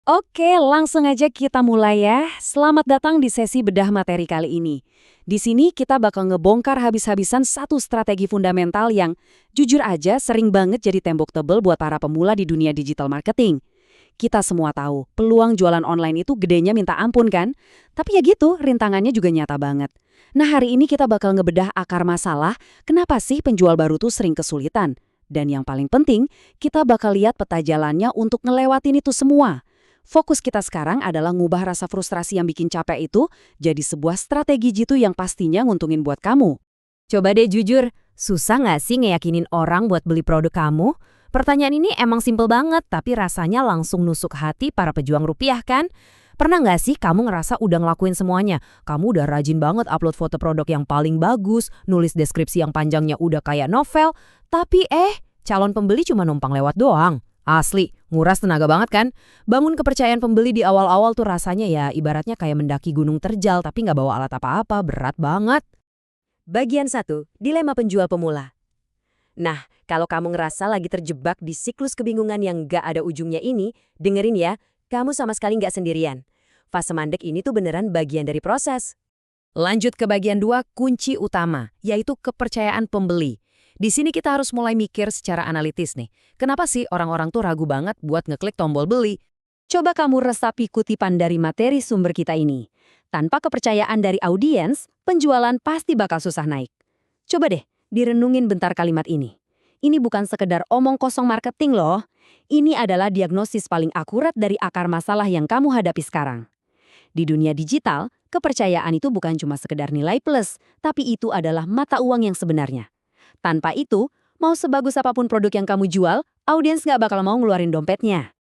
Oke, langsung aja kita mulai ya. Selamat datang di sesi bedah materi kali ini. Di sini kita bakal ngebongkar habis-habisan satu strategi fundamental yang jujur aja sering banget jadi tembok tebel buat para pemula di dunia digital marketing. Kita semua tahu, peluang jualan online itu gedenya minta ampun kan? Tapi ya gitu, rintangannya juga nyata banget. Nah hari ini kita bakal ngebedah akar masalah, kenapa sih penjual baru tuh sering kesulitan? Dan yang paling penting, kita bakal lihat peta jalannya untuk ngelewatin itu semua. Fokus kita sekarang adalah ngubah rasa frustrasi yang bikin capek itu jadi sebuah strategi jitu yang pastinya nguntungin buat kamu. Coba deh jujur, susah nggak sih ngeyakinin orang buat beli produk kamu? Pertanyaan ini emang simpel banget, tapi rasanya langsung nusuk hati para pejuang rupiah kan? Pernah nggak sih kamu ngerasa udah ngelakuin semuanya? Kamu udah rajin banget upload foto produk yang paling bagus, nulis deskripsi yang panjangnya udah kayak novel, tapi calon pembeli cuma numpang lewat doang. Asli, nguras tenaga banget kan? Bangun kepercayaan pembeli di awal-awal tuh rasanya ya ibaratnya kayak mendaki gunung terjal tapi nggak bawa alat apa-apa, berat banget. Bagian 1, dilema penjual pemula. Nah, kalau kamu ngerasa lagi terjebak di siklus kebingungan yang nggak ada ujungnya ini, dengerin ya, kamu sama sekali nggak sendirian. Fase mandek ini tuh beneran bagian dari proses. Lanjut ke bagian 2, kunci utama, yaitu kepercayaan pembeli. Di sini kita harus mulai mikir secara analitis nih. Kenapa sih orang-orang tuh ragu banget buat ngeklik tombol beli? Coba kamu resapi kutipan dari materi sumber kita ini. Tanpa kepercayaan dari audiens, penjualan pasti bakal susah naik. Coba deh, direnungin bentar kalimat ini. Ini bukan sekedar omong kosong marketing loh. Ini adalah diagnosis paling akurat dari akar masalah yang kamu hadapi sekarang. Di dunia digital, kepercayaan itu bukan cuma sekedar nilai plus, tapi itu adalah mata uang yang sebenarnya. Tanpa itu, mau sebagus apapun produk yang kamu jual, audiens nggak bakal mau ngeluarin dompetnya.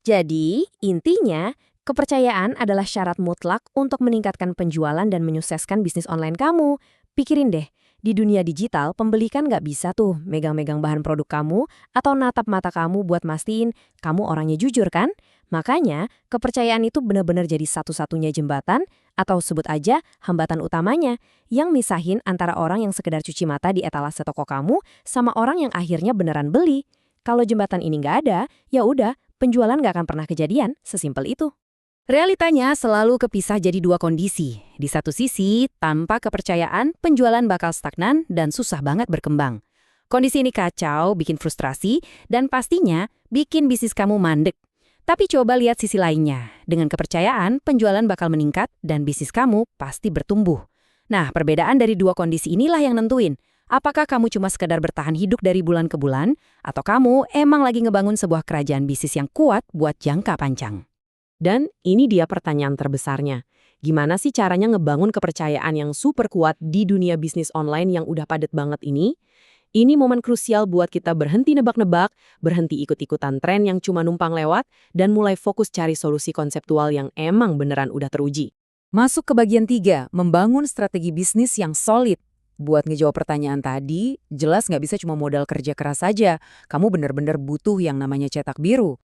Jadi, intinya, kepercayaan adalah syarat mutlak untuk meningkatkan penjualan dan menyukseskan bisnis online kamu. Pikirin deh, di dunia digital, pembeli kan nggak bisa tuh megang-megang bahan produk kamu atau natap mata kamu buat mastiin kamu orangnya jujur kan? Makanya, kepercayaan itu benar-benar jadi satu-satunya jembatan atau sebut aja hambatan utamanya yang misahin antara orang yang sekedar cuci mata di etalase toko kamu sama orang yang akhirnya beneran beli. Kalau jembatan ini nggak ada, ya udah, penjualan nggak akan pernah kejadian, sesimpel itu. Realitanya selalu kepisah jadi dua kondisi. Di satu sisi, tanpa kepercayaan, penjualan bakal stagnan dan susah banget berkembang. Kondisi ini kacau, bikin frustrasi, dan pastinya bikin bisnis kamu mandek. Tapi coba lihat sisi lainnya. Dengan kepercayaan, penjualan bakal meningkat dan bisnis kamu pasti bertumbuh. Nah, perbedaan dari dua kondisi inilah yang nentuin. Apakah kamu cuma sekedar bertahan hidup dari bulan ke bulan, atau kamu emang lagi ngebangun sebuah kerajaan bisnis yang kuat buat jangka panjang? Dan ini dia pertanyaan terbesarnya. Gimana sih caranya ngebangun kepercayaan yang super kuat di dunia bisnis online yang udah padat banget ini? Ini momen krusial buat kita berhenti nebak-nebak, berhenti ikut-ikutan tren yang cuma numpang lewat, dan mulai fokus cari solusi konseptual yang emang beneran udah teruji. Masuk ke bagian 3, membangun strategi bisnis yang solid. Buat ngejawab pertanyaan tadi, jelas nggak bisa cuma modal kerja keras saja. Kamu benar-benar butuh yang namanya cetak biru.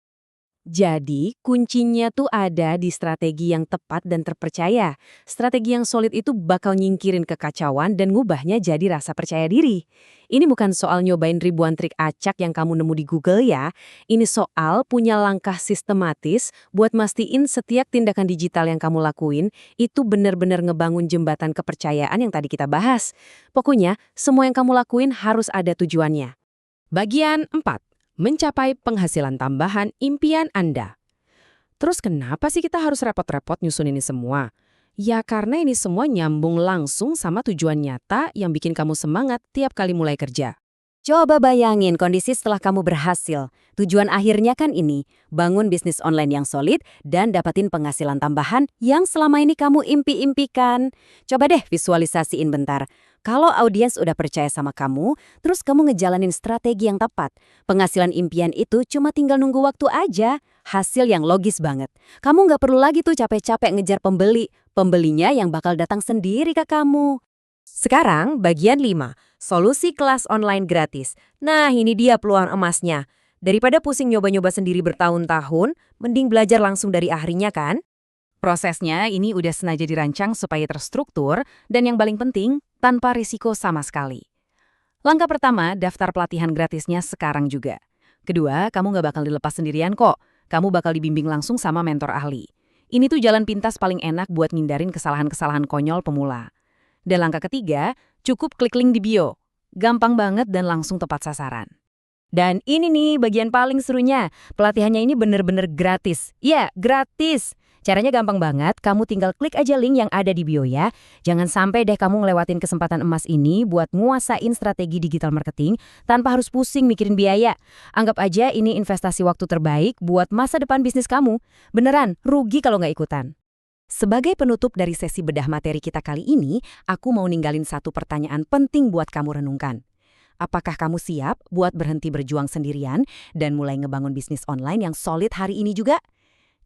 Jadi, kuncinya tuh ada di strategi yang tepat dan terpercaya. Strategi yang solid itu bakal nyingkirin kekacauan dan ngubahnya jadi rasa percaya diri. Ini bukan soal nyobain ribuan trik acak yang kamu nemu di Google ya. Ini soal punya langkah sistematis buat mastiin setiap tindakan digital yang kamu lakuin itu benar-benar ngebangun jembatan kepercayaan yang tadi kita bahas. Pokoknya, semua yang kamu lakuin harus ada tujuannya. Bagian 4. Mencapai penghasilan tambahan impian Anda. Terus kenapa sih kita harus repot-repot nyusun ini semua? Ya karena ini semua nyambung langsung sama tujuan nyata yang bikin kamu semangat tiap kali mulai kerja. Coba bayangin kondisi setelah kamu berhasil. Tujuan akhirnya kan ini, bangun bisnis online yang solid dan dapatin penghasilan tambahan yang selama ini kamu impi-impikan. Coba deh visualisasiin bentar. Kalau audiens udah percaya sama kamu, terus kamu ngejalanin strategi yang tepat. Penghasilan impian itu cuma tinggal nunggu waktu aja. Hasil yang logis banget. Kamu nggak perlu lagi tuh capek-capek ngejar pembeli. Pembelinya yang bakal datang sendiri ke kamu. Sekarang bagian 5, solusi kelas online gratis. Nah ini dia peluang emasnya. Daripada pusing nyoba-nyoba sendiri bertahun-tahun, mending belajar langsung dari ahlinya kan? Prosesnya ini udah sengaja dirancang supaya terstruktur dan yang paling penting, tanpa risiko sama sekali. Langkah pertama, daftar pelatihan gratisnya sekarang juga. Kedua, kamu nggak bakal dilepas sendirian kok. kamu bakal dibimbing langsung sama mentor ahli. Ini tuh jalan pintas paling enak buat ngindarin kesalahan-kesalahan konyol pemula. Dan langkah ketiga, cukup klik link di bio. Gampang banget dan langsung tepat sasaran. Dan ini nih bagian paling serunya, pelatihannya ini bener-bener gratis. Iya, gratis! Caranya gampang banget, kamu tinggal klik aja link yang ada di bio ya. Jangan sampai deh kamu ngelewatin kesempatan emas ini buat nguasain strategi digital marketing tanpa harus pusing mikirin biaya. Anggap aja ini investasi waktu terbaik buat masa depan bisnis kamu. Beneran, rugi kalau nggak ikutan. Sebagai penutup dari sesi bedah materi kita kali ini, aku mau ninggalin satu pertanyaan penting buat kamu renungkan. Apakah kamu siap buat berhenti berjuang sendirian dan mulai ngebangun bisnis online yang solid hari ini juga?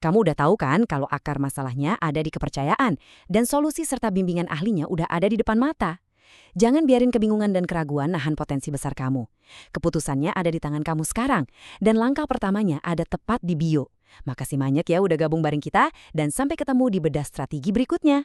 Kamu udah tahu kan kalau akar masalahnya ada di kepercayaan dan solusi serta bimbingan ahlinya udah ada di depan mata. Jangan biarin kebingungan dan keraguan nahan potensi besar kamu. Keputusannya ada di tangan kamu sekarang dan langkah pertamanya ada tepat di bio. Makasih banyak ya udah gabung bareng kita dan sampai ketemu di bedah strategi berikutnya.